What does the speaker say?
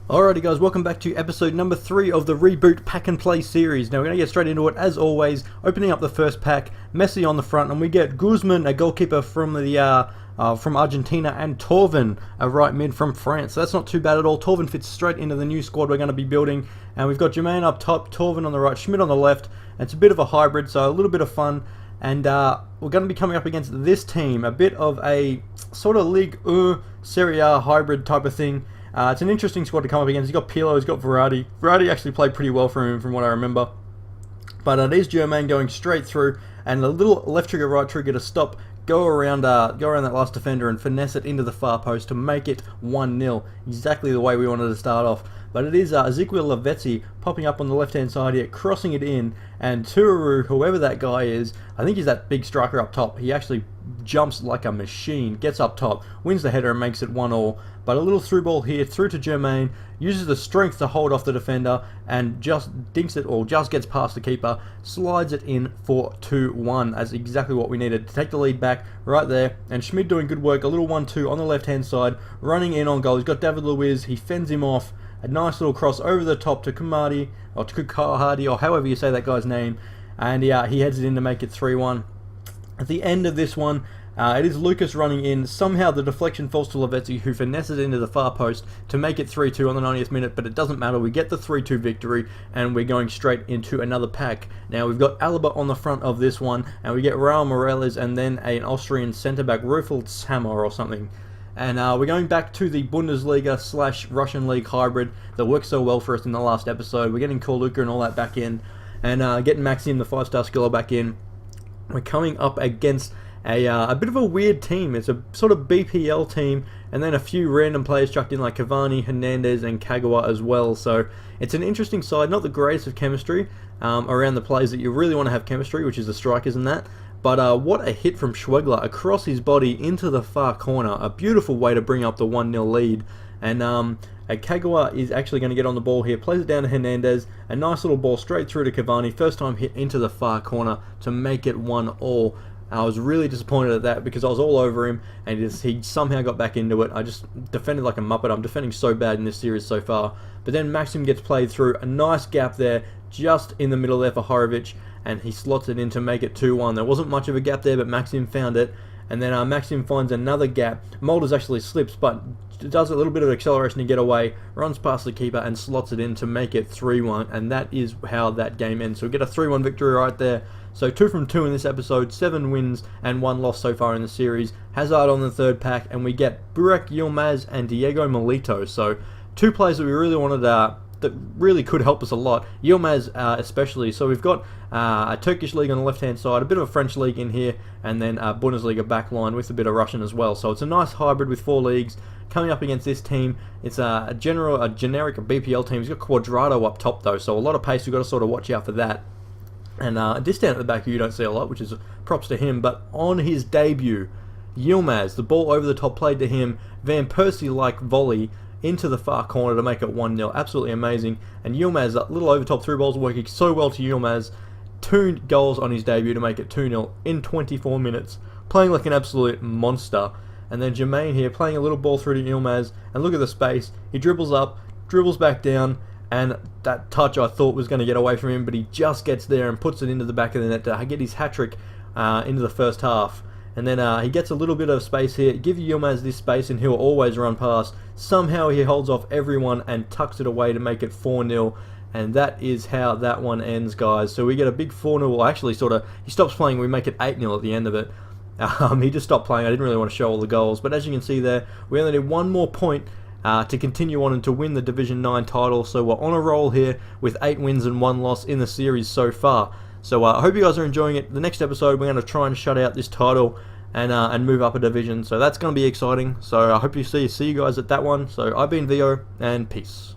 Alrighty guys, welcome back to episode number 3 of the Reboot Pack and Play series. Now we're going to get straight into it as always, opening up the first pack, Messi on the front, and we get Guzman, a goalkeeper from from Argentina, and Torvin, a right mid from France. So that's not too bad at all. Torvin fits straight into the new squad we're going to be building, and we've got Jermaine up top, Torvin on the right, Schmidt on the left, and it's a bit of a hybrid, so a little bit of fun. And we're going to be coming up against this team, a bit of a sort of League Serie A hybrid type of thing. It's an interesting squad to come up against. He's got Pirlo, he's got Verratti. Verratti actually played pretty well for him from what I remember. But it is Jermaine going straight through, and a little left trigger, right trigger to stop, go around that last defender and finesse it into the far post to make it 1-0. Exactly the way we wanted to start off. But it is Ezequiel Lavezzi popping up on the left-hand side here, crossing it in, and Tururu, whoever that guy is, I think he's that big striker up top. He actually jumps like a machine, gets up top, wins the header and makes it 1-1. But a little through ball here, through to Jermaine, uses the strength to hold off the defender, and just dinks it, or just gets past the keeper, slides it in for 2-1. That's exactly what we needed to take the lead back right there. And Schmid doing good work, a little 1-2 on the left-hand side, running in on goal. He's got David Luiz, he fends him off. A nice little cross over the top to Kamadi, or to Kukahadi, or however you say that guy's name, and he heads it in to make it 3-1. At the end of this one, it is Lucas running in. Somehow the deflection falls to Lavezzi, who finesses into the far post to make it 3-2 on the 90th minute, but it doesn't matter. We get the 3-2 victory, and we're going straight into another pack. Now we've got Alaba on the front of this one, and we get Raul Morales, and then an Austrian centre-back, Rufel Sammer or something. And we're going back to the Bundesliga / Russian League hybrid that worked so well for us in the last episode. We're getting Korluka and all that back in, and getting Maxim, the 5-star skiller, back in. We're coming up against a bit of a weird team. It's a sort of BPL team, and then a few random players chucked in like Cavani, Hernandez, and Kagawa as well. So it's an interesting side, not the greatest of chemistry around the players that you really want to have chemistry, which is the strikers and that. But what a hit from Schwegler across his body into the far corner. A beautiful way to bring up the 1-0 lead. And Kagawa is actually going to get on the ball here. Plays it down to Hernandez. A nice little ball straight through to Cavani. First time hit into the far corner to make it 1-1. I was really disappointed at that because I was all over him, and he somehow got back into it. I just defended like a muppet. I'm defending so bad in this series so far. But then Maxim gets played through. A nice gap there, just in the middle there for Horovic, and he slots it in to make it 2-1. There wasn't much of a gap there, but Maxim found it. And then Maxim finds another gap. Molders actually slips, but does a little bit of acceleration to get away, runs past the keeper and slots it in to make it 3-1. And that is how that game ends. So we get a 3-1 victory right there. So 2 from 2 in this episode, 7 wins and 1 loss so far in the series. Hazard on the third pack, and we get Burak Yilmaz and Diego Milito. So 2 players that we really wanted that really could help us a lot. Yilmaz especially. So we've got a Turkish league on the left-hand side, a bit of a French league in here, and then a Bundesliga backline with a bit of Russian as well. So it's a nice hybrid with 4 leagues. Coming up against this team, it's a generic BPL team. He's got Quadrado up top though, so a lot of pace. We've got to sort of watch out for that. And this down at the back you don't see a lot, which is props to him. But on his debut, Yilmaz, the ball over the top played to him, Van Persie-like volley into the far corner to make it 1-0. Absolutely amazing. And Yilmaz, that little over top through balls working so well to Yilmaz. 2 goals on his debut to make it 2-0 in 24 minutes. Playing like an absolute monster. And then Jermaine here playing a little ball through to Yilmaz. And look at the space. He dribbles up, dribbles back down. And that touch I thought was going to get away from him, but he just gets there and puts it into the back of the net to get his hat-trick into the first half. And then he gets a little bit of space here. Give Yilmaz this space and he'll always run past. Somehow he holds off everyone and tucks it away to make it 4-0. And that is how that one ends, guys. So we get a big 4-0. Well, actually, he stops playing. We make it 8-0 at the end of it. He just stopped playing. I didn't really want to show all the goals. But as you can see there, we only need 1 more point to continue on and to win the Division 9 title. So we're on a roll here with 8 wins and 1 loss in the series so far. So I hope you guys are enjoying it. The next episode, we're going to try and shut out this title and move up a division. So that's going to be exciting. So I hope you see you guys at that one. So I've been Vio, and peace.